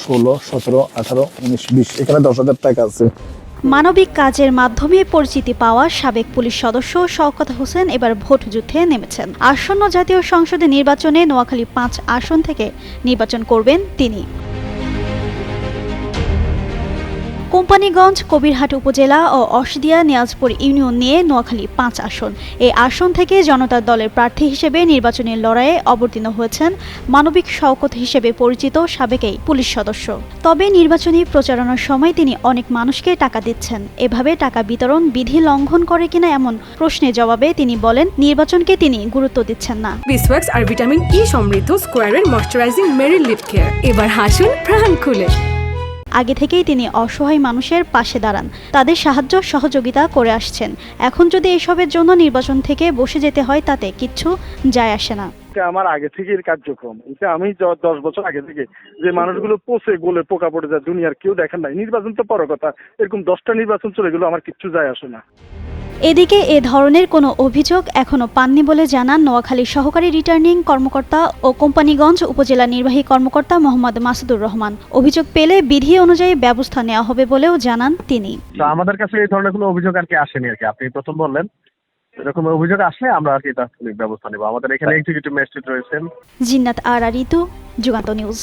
16, 17, 18, 19, 20 এখানে 10,000 টাকা আছে। মানবিক কাজের মাধ্যমে পরিচিতি পাওয়া সাবেক পুলিশ সদস্য শওকত হোসেন এবার ভোট যুদ্ধে নেমেছেন। আসন্ন জাতীয় সংসদে নির্বাচনে নোয়াখালী 5 আসন থেকে নির্বাচন করবেন তিনি। কোম্পানীগঞ্জ, কবিরহাট উপজেলা ও অসদিয়া নিয়াজপুর ইউনিয়ন নিয়ে নোয়াখালী 5 আসন। এই আসন থেকে জনতার দলের প্রার্থী হিসেবে নির্বাচনী লড়াইয়ে অবতীর্ণ হয়েছেন মানবিক শওকত হিসেবে পরিচিত সাবেক এই পুলিশ সদস্য। তবে নির্বাচনী প্রচারণার সময় তিনি অনেক মানুষকে টাকা দিচ্ছেন। এভাবে টাকা বিতরণ বিধি লঙ্ঘন করে কিনা এমন প্রশ্নের জবাবে তিনি বলেন, নির্বাচনকে তিনি গুরুত্ব দিচ্ছেন না। বিসওয়াক্স আর ভিটামিন ই সমৃদ্ধ স্কোয়ারের ময়শ্চারাইজিং মেরি লিপ কেয়ার, এবার হাসুন প্রাণ খুলে। আগে থেকেই তিনি অসহায় মানুষের পাশে দাঁড়ান, তাদের সাহায্য সহযোগিতা করে আসছেন। এখন যদি এসবের জন্য নির্বাচন থেকে বসে যেতে হয় তাতে কিচ্ছু যায় আসে না। আমার আগে থেকে এর কার্যক্রম, এটা আমি 10 বছর আগে থেকে যে মানুষগুলো পচে গলে পোকা পড়ে যায়, দুনিয়ার কেউ দেখেন নাই। নির্বাচন তো বড় কথা, এরকম 10টা নির্বাচন চলে গেল, আমার কিচ্ছু যায় আসে না। এদিকে এ ধরনের কোনো অভিযোগ এখনো পাননি বলে জানান নোয়াখালীর সহকারী রিটার্নিং কর্মকর্তা ও কোম্পানীগঞ্জ উপজেলা নির্বাহী কর্মকর্তা মোহাম্মদ মাসুদুর রহমান। অভিযোগ পেলে বিধি অনুযায়ী ব্যবস্থা নেওয়া হবে বলেও জানান তিনি। আমাদের কাছে এই ধরনের কোনো অভিযোগ আর কি আসেনি আর কি। আপনি প্রথম বললেন, এরকম অভিযোগ আসলে আমরা আর কি তাৎক্ষণিক ব্যবস্থা নেব। আমাদের এখানে এক্সিকিউটিভ ম্যাজিস্ট্রেট রয়েছেন। জিন্নাত আরা ঋতু, যুগান্ত নিউজ।